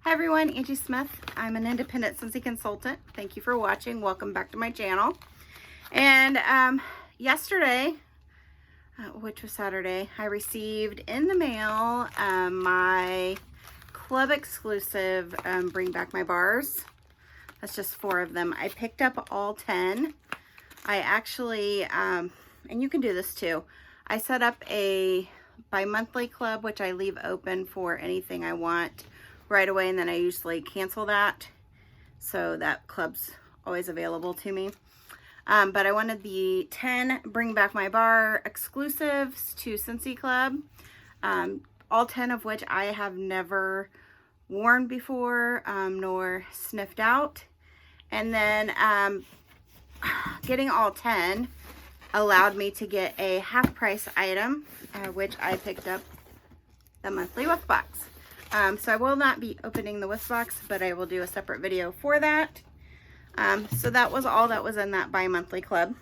Hi everyone, Angie Smith. I'm an independent Scentsy consultant. Thank you for watching. Welcome back to my channel. And yesterday, which was Saturday, I received in the mail my club exclusive Bring Back My Bars. That's just 4 of them. I picked up all 10. I actually, and you can do this too, I set up a bi-monthly club, which I leave open for anything I want right away, and then I usually cancel that, so that club's always available to me. But I wanted the 10 Bring Back My Bar exclusives to Scentsy Club, all 10 of which I have never worn before, nor sniffed out. And then getting all 10 allowed me to get a half price item, which I picked up the monthly whiff box. So I will not be opening the whiff box, but I will do a separate video for that. So that was all that was in that bi-monthly club.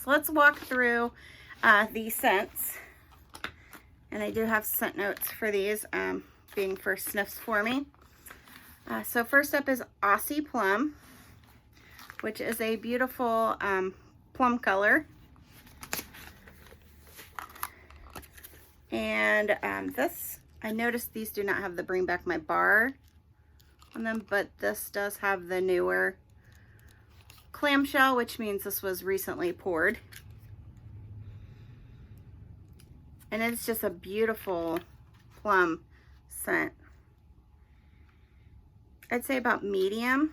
So let's walk through the scents. And I do have scent notes for these, being first sniffs for me. So first up is Aussie Plum, which is a beautiful plum color. And this, I noticed these do not have the Bring Back My Bar on them, but this does have the newer clamshell, which means this was recently poured. And it's just a beautiful plum scent. I'd say about medium,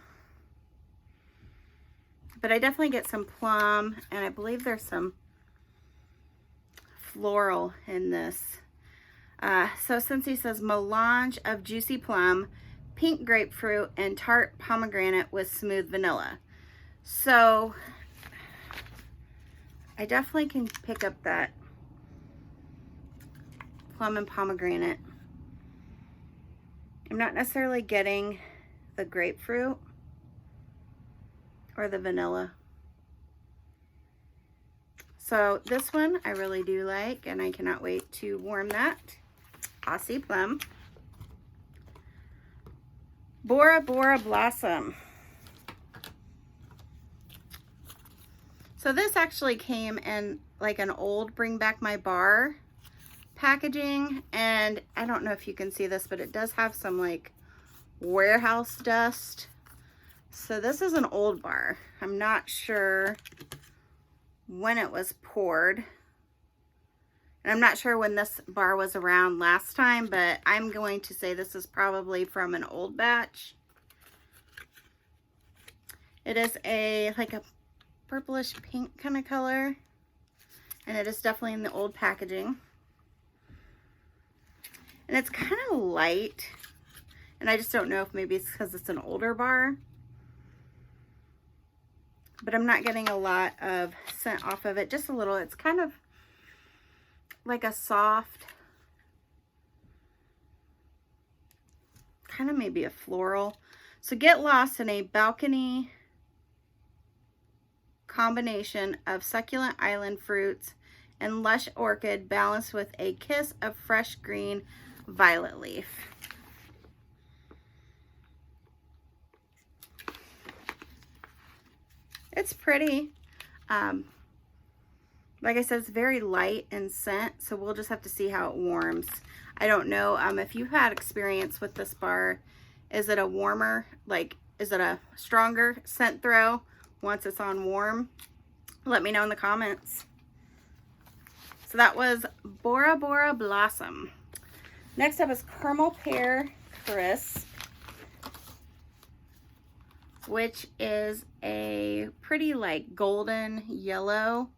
but I definitely get some plum, and I believe there's some floral in this. So Scentsy says melange of juicy plum, pink grapefruit, and tart pomegranate with smooth vanilla. So I definitely can pick up that plum and pomegranate. I'm not necessarily getting the grapefruit or the vanilla. So this one I really do like, and I cannot wait to warm that. Aussie Plum. Bora Blossom. So this actually came in like an old Bring Back My Bar packaging, and I don't know if you can see this, but it does have some like warehouse dust. So this is an old bar. I'm not sure when it was poured, and I'm not sure when this bar was around last time, but I'm going to say this is probably from an old batch. It is like a purplish pink kind of color, and it is definitely in the old packaging. And it's kind of light, and I just don't know if maybe it's because it's an older bar, but I'm not getting a lot of scent off of it, just a little. It's kind of like a soft, kind of maybe a floral. So get lost in a balcony combination of succulent island fruits and lush orchid, balanced with a kiss of fresh green violet leaf. It's pretty. Like I said, it's very light in scent, so we'll just have to see how it warms. I don't know if you've had experience with this bar. Is it a warmer, like, is it a stronger scent throw once it's on warm? Let me know in the comments. So that was Bora Blossom. Next up is Caramel Pear Crisp, which is a pretty like golden yellow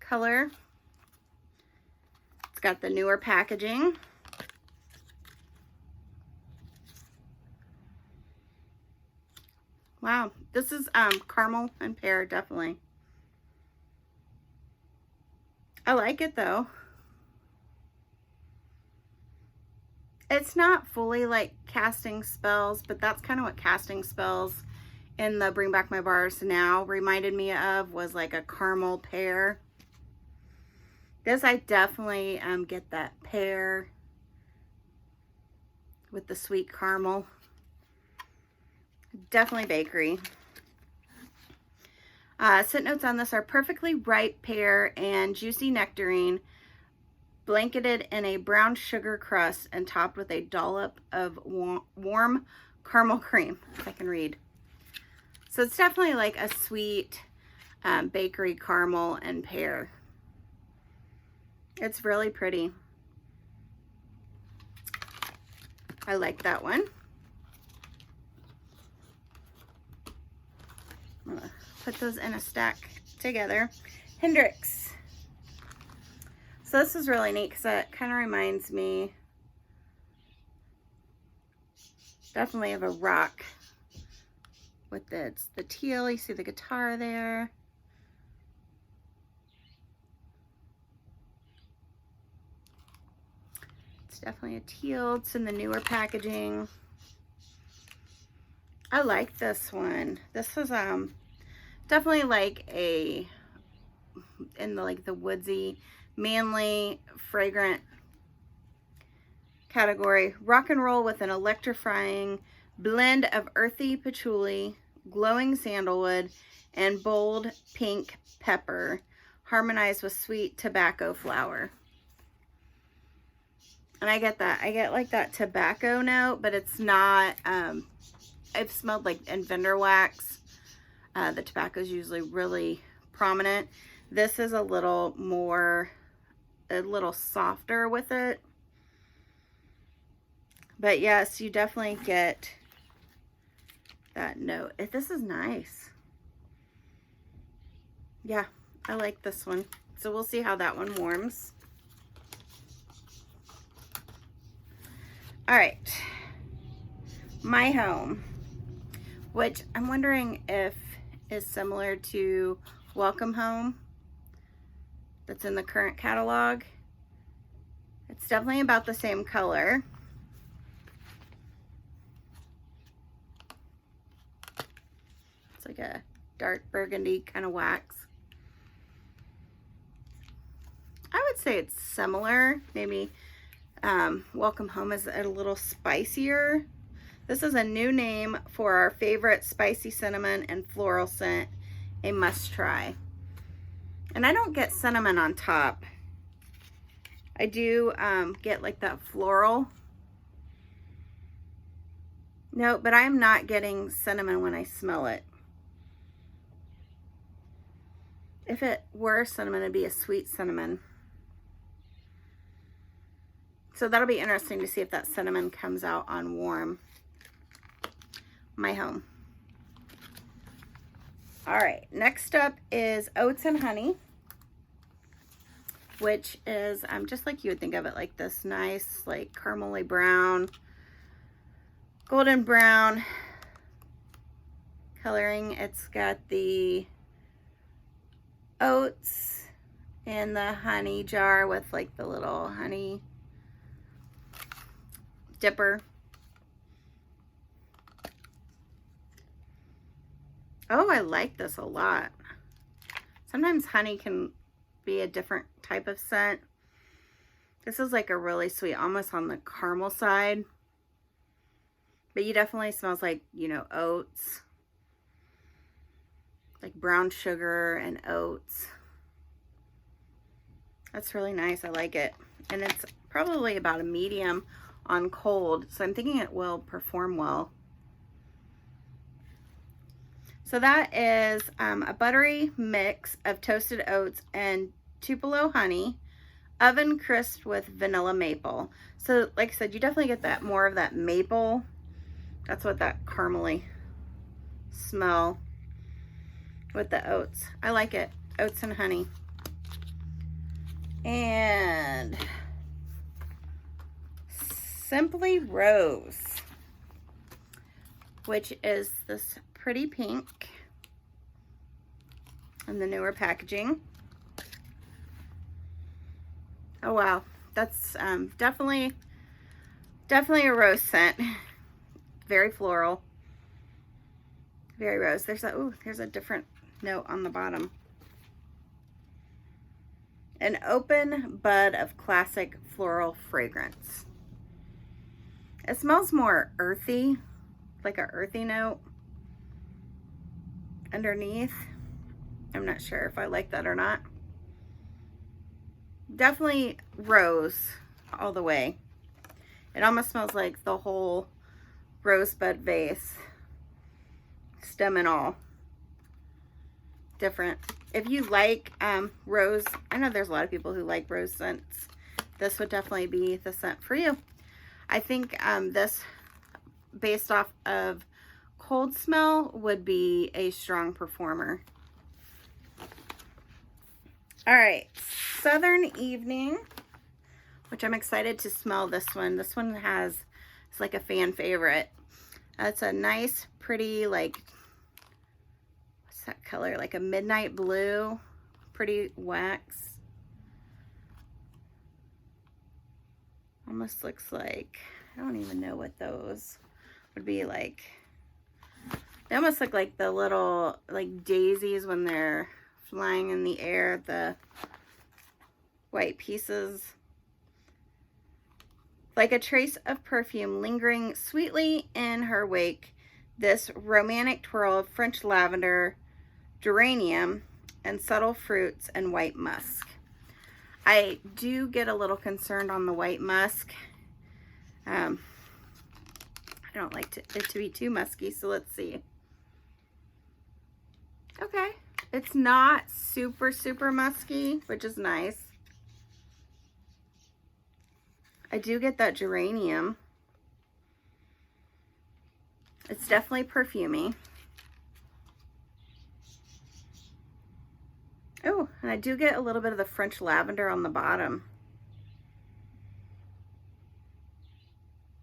color. It's got the newer packaging. Wow, this is caramel and pear, definitely. I like it though. It's not fully like casting spells, but that's kind of what casting spells in the Bring Back My Bars now reminded me of, was like a caramel pear. This I definitely get that pear with the sweet caramel. Definitely bakery. Scent notes on this are perfectly ripe pear and juicy nectarine, blanketed in a brown sugar crust and topped with a dollop of warm caramel cream, if I can read. So it's definitely like a sweet bakery caramel and pear. It's really pretty. I like that one. I'm gonna put those in a stack together. Hendrix. So this is really neat because it kind of reminds me definitely of a rock with the teal. You see the guitar there. It's definitely a teal. It's in the newer packaging. I like this one. This is definitely like in the woodsy, manly, fragrant category. Rock and roll with an electrifying blend of earthy patchouli, glowing sandalwood, and bold pink pepper, harmonized with sweet tobacco flower. And I get that. I get like that tobacco note, but it's not, I've smelled like in vendor wax. The tobacco is usually really prominent. This is a little more, a little softer with it. But yes, you definitely get that note. This is nice. Yeah, I like this one. So we'll see how that one warms. All right, My Home, which I'm wondering if is similar to Welcome Home that's in the current catalog. It's definitely about the same color. It's like a dark burgundy kind of wax. I would say it's similar. Maybe Welcome Home is a little spicier. This is a new name for our favorite spicy cinnamon and floral scent, a must try. And I don't get cinnamon on top. I do get like that floral. No, but I'm not getting cinnamon when I smell it. If it were cinnamon, it'd be a sweet cinnamon. So that'll be interesting to see if that cinnamon comes out on warm. My Home. All right, next up is Oats and Honey, which is just like you would think of it, like this nice, like caramely brown, golden brown coloring. It's got the oats in the honey jar with like the little honey dipper. Oh, I like this a lot. Sometimes honey can be a different type of scent. This is like a really sweet, almost on the caramel side. But you definitely smells like, you know, oats. Like brown sugar and oats. That's really nice. I like it. And it's probably about a medium on cold, so I'm thinking it will perform well. So that is a buttery mix of toasted oats and Tupelo honey, oven crisped with vanilla maple. So like I said, you definitely get that more of that maple. That's what that caramely smell with the oats. I like it. Oats and honey. And Simply Rose, which is this pretty pink in the newer packaging. Oh wow, that's definitely a rose scent. Very floral, very rose. There's a different note on the bottom. An open bud of classic floral fragrance. It smells more earthy, like an earthy note underneath. I'm not sure if I like that or not. Definitely rose all the way. It almost smells like the whole rosebud vase, stem and all. Different. If you like rose, I know there's a lot of people who like rose scents. This would definitely be the scent for you. I think this, based off of cold smell, would be a strong performer. All right, Southern Evening, which I'm excited to smell this one. This one it's like a fan favorite. It's a nice, pretty, like, what's that color? Like a midnight blue, pretty wax. Almost looks like, I don't even know what those would be like. They almost look like the little, like, daisies when they're flying in the air, the white pieces. Like a trace of perfume lingering sweetly in her wake, this romantic twirl of French lavender, geranium, and subtle fruits and white musk. I do get a little concerned on the white musk. I don't like it to be too musky, so let's see. Okay, it's not super, super musky, which is nice. I do get that geranium. It's definitely perfumey. Oh, and I do get a little bit of the French lavender on the bottom.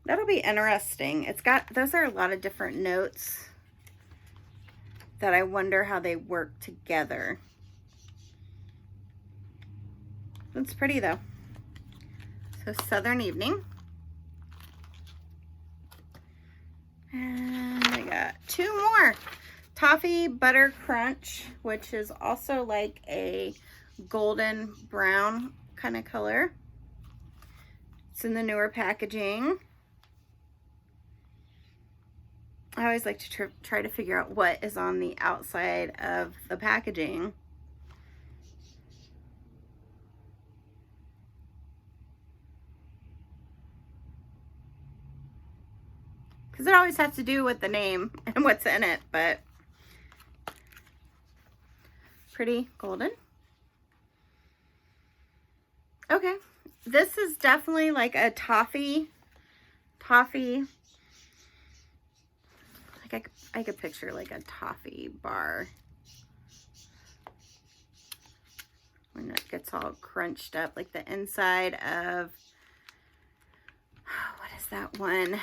That'll be interesting. Those are a lot of different notes that I wonder how they work together. It's pretty though. So Southern Evening. And I got two more. Toffee Butter Crunch, which is also like a golden brown kind of color. It's in the newer packaging. I always like to try to figure out what is on the outside of the packaging. Because it always has to do with the name and what's in it, but pretty golden. Okay, this is definitely like a toffee. Like I could picture like a toffee bar when it gets all crunched up, like the inside of, what is that one?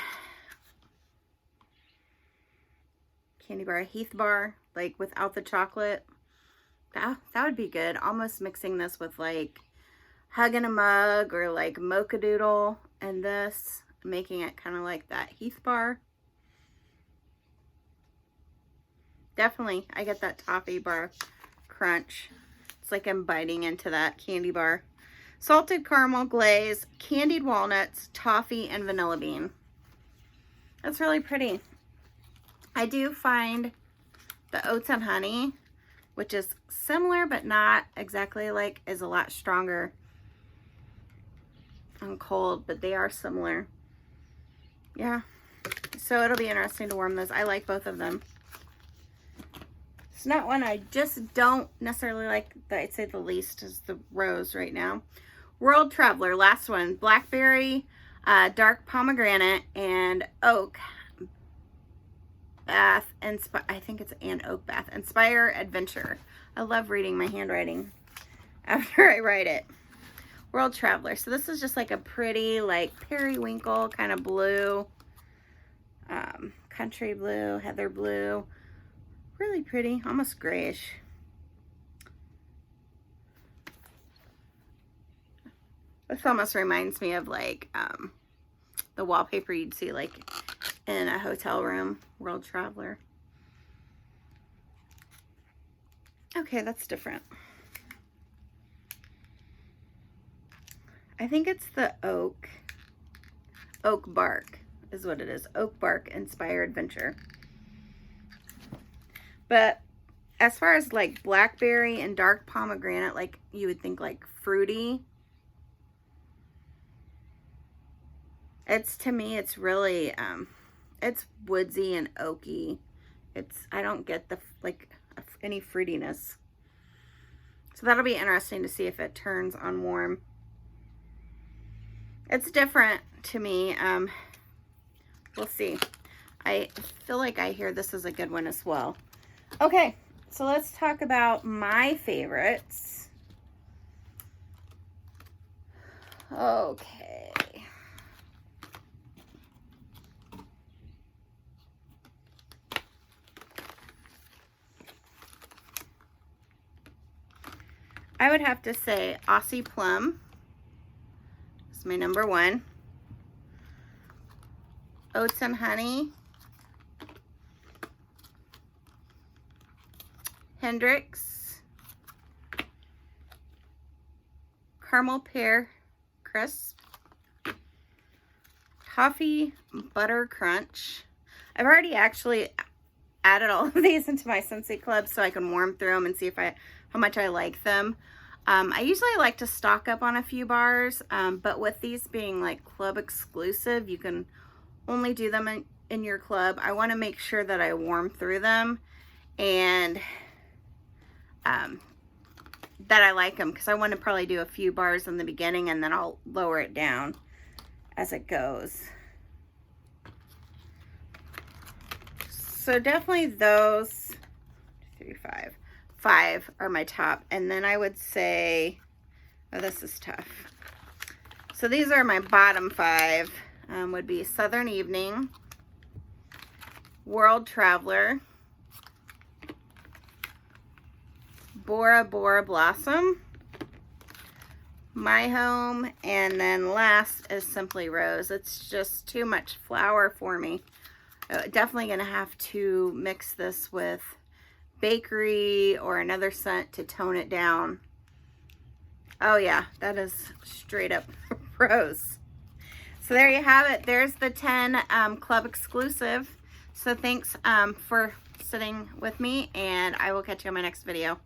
Candy bar, Heath bar, like without the chocolate. That would be good. Almost mixing this with like Hug in a Mug or like Mocha Doodle, and this, making it kind of like that Heath bar. Definitely, I get that toffee bar crunch. It's like I'm biting into that candy bar. Salted caramel glaze, candied walnuts, toffee, and vanilla bean. That's really pretty. I do find the Oats and Honey, which is similar but not exactly like, is a lot stronger on cold, but they are similar. Yeah, so it'll be interesting to warm those. I like both of them. It's not one I just don't necessarily like, that I'd say the least is the rose right now. World Traveler, last one. Blackberry, dark pomegranate, and oak bath, and I think it's an oak bath. Inspire Adventure. I love reading my handwriting after I write it. World Traveler. So this is just like a pretty, like, periwinkle kind of blue. Country blue, heather blue. Really pretty, almost grayish. This almost reminds me of like the wallpaper you'd see like in a hotel room. World Traveler. Okay, that's different. I think it's the oak bark. is what it is. Oak bark inspired venture. But as far as like blackberry and dark pomegranate, like you would think like fruity, to me, it's really, it's woodsy and oaky. I don't get any fruitiness. So that'll be interesting to see if it turns on warm. It's different to me. We'll see. I feel like I hear this is a good one as well. Okay, so let's talk about my favorites. Okay. I would have to say Aussie plum is my number one. Oats and honey. Hendrix. Caramel pear crisp. Toffee butter crunch. I've already actually added all of these into my Scentsy club so I can warm through them and see how much I like them. I usually like to stock up on a few bars, but with these being like club exclusive, you can only do them in your club. I want to make sure that I warm through them and that I like them, because I want to probably do a few bars in the beginning and then I'll lower it down as it goes. So definitely those 5 are my top. And then I would say, oh, this is tough. So these are my bottom 5. Would be Southern Evening, World Traveler, Bora Blossom, My Home, and then last is Simply Rose. It's just too much flower for me. Definitely gonna have to mix this with Bakery or another scent to tone it down. Oh yeah, that is straight up rose. So there you have it. There's the 10 club exclusive. So thanks for sitting with me, and I will catch you on my next video.